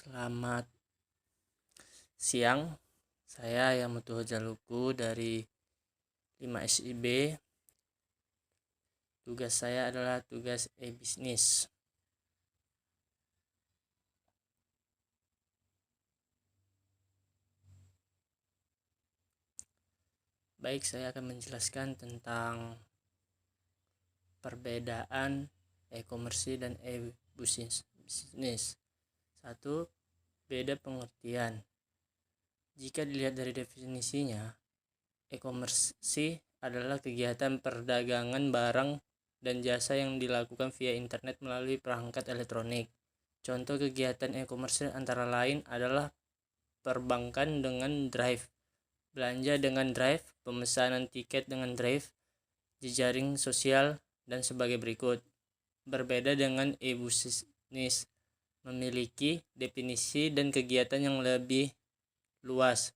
Selamat siang, saya Yamutu Jaluku dari 5 SIB. Tugas saya adalah tugas e-bisnis. Baik, saya akan menjelaskan tentang perbedaan e-commerce dan e-bisnis. Satu, beda pengertian. Jika dilihat dari definisinya, e-commerce adalah kegiatan perdagangan barang dan jasa yang dilakukan via internet melalui perangkat elektronik. Contoh kegiatan e-commerce antara lain adalah perbankan dengan Drive, belanja dengan Drive, pemesanan tiket dengan Drive, jejaring sosial, dan sebagai berikut. Berbeda dengan e-bisnis, memiliki definisi dan kegiatan yang lebih luas.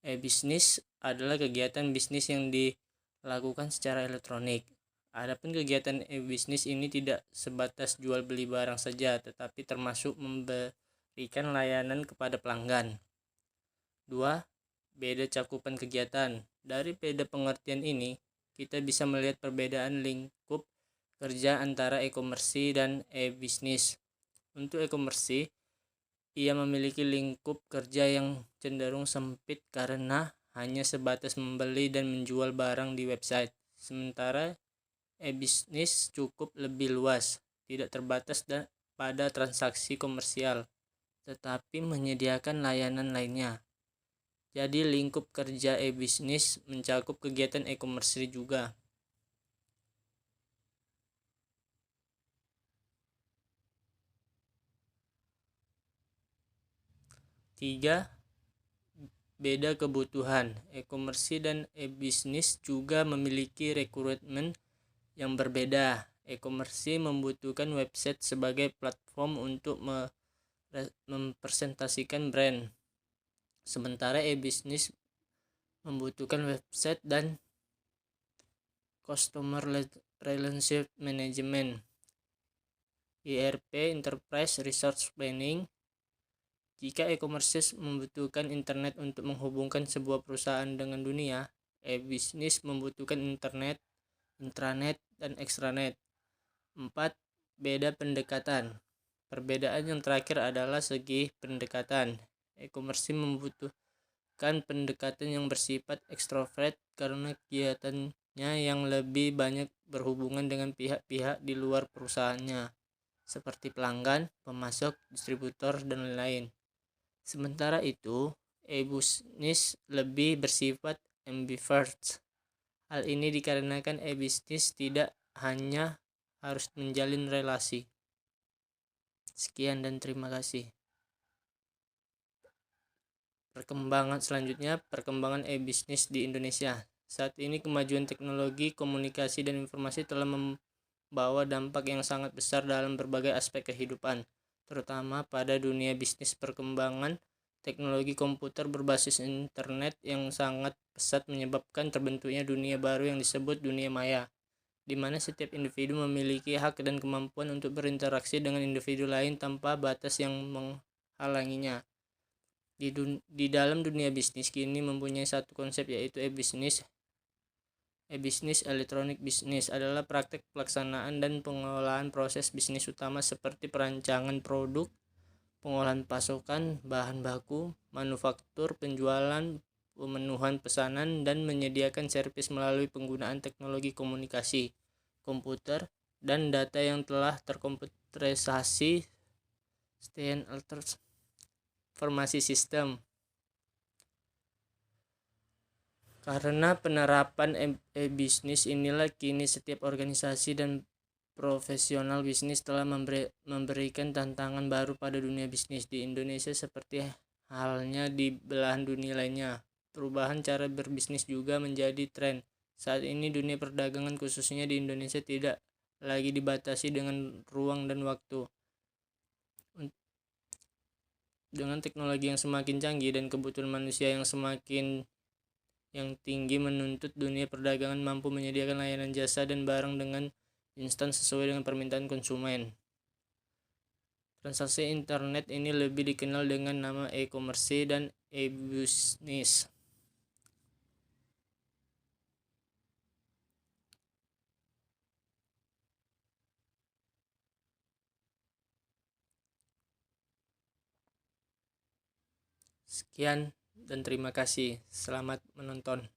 E-bisnis adalah kegiatan bisnis yang dilakukan secara elektronik. Adapun kegiatan e-bisnis ini tidak sebatas jual beli barang saja, tetapi termasuk memberikan layanan kepada pelanggan. 2. Beda cakupan kegiatan. Dari beda pengertian ini, kita bisa melihat perbedaan lingkup kerja antara e-commerce dan e-bisnis. Untuk e-commerce, ia memiliki lingkup kerja yang cenderung sempit karena hanya sebatas membeli dan menjual barang di website. Sementara e-bisnis cukup lebih luas, tidak terbatas pada transaksi komersial, tetapi menyediakan layanan lainnya. Jadi lingkup kerja e-bisnis mencakup kegiatan e-commerce juga. 3. Beda kebutuhan. E-commerce dan e-bisnis juga memiliki rekrutmen yang berbeda. E-commerce membutuhkan website sebagai platform untuk mempresentasikan brand. Sementara e-bisnis membutuhkan website dan Customer Relationship Management, ERP, Enterprise Resource Planning. Jika e-commerce membutuhkan internet untuk menghubungkan sebuah perusahaan dengan dunia, e-bisnis membutuhkan internet, intranet, dan extranet. 4. Beda pendekatan. Perbedaan yang terakhir adalah segi pendekatan. E-commerce membutuhkan pendekatan yang bersifat ekstrovert karena kegiatannya yang lebih banyak berhubungan dengan pihak-pihak di luar perusahaannya, seperti pelanggan, pemasok, distributor, dan lain-lain. Sementara itu, e-bisnis lebih bersifat ambivert. Hal ini dikarenakan e-bisnis tidak hanya harus menjalin relasi. Sekian dan terima kasih. Perkembangan e-bisnis di Indonesia. Saat ini kemajuan teknologi, komunikasi, dan informasi telah membawa dampak yang sangat besar dalam berbagai aspek kehidupan, terutama pada dunia bisnis. Perkembangan teknologi komputer berbasis internet yang sangat pesat menyebabkan terbentuknya dunia baru yang disebut dunia maya, di mana setiap individu memiliki hak dan kemampuan untuk berinteraksi dengan individu lain tanpa batas yang menghalanginya. Di dalam dunia bisnis kini mempunyai satu konsep, yaitu e-bisnis. E-bisnis, electronic business, adalah praktek pelaksanaan dan pengolahan proses bisnis utama seperti perancangan produk, pengolahan pasokan, bahan baku, manufaktur, penjualan, pemenuhan pesanan, dan menyediakan servis melalui penggunaan teknologi komunikasi, komputer, dan data yang telah terkomputerisasi, informasi sistem. Karena penerapan e-bisnis inilah kini setiap organisasi dan profesional bisnis telah memberikan tantangan baru pada dunia bisnis di Indonesia seperti halnya di belahan dunia lainnya. Perubahan cara berbisnis juga menjadi tren. Saat ini dunia perdagangan khususnya di Indonesia tidak lagi dibatasi dengan ruang dan waktu. Dengan teknologi yang semakin canggih dan kebutuhan manusia yang semakin tinggi menuntut dunia perdagangan mampu menyediakan layanan jasa dan barang dengan instan sesuai dengan permintaan konsumen. Transaksi internet ini lebih dikenal dengan nama e-commerce dan e-business. Sekian dan terima kasih. Selamat menonton.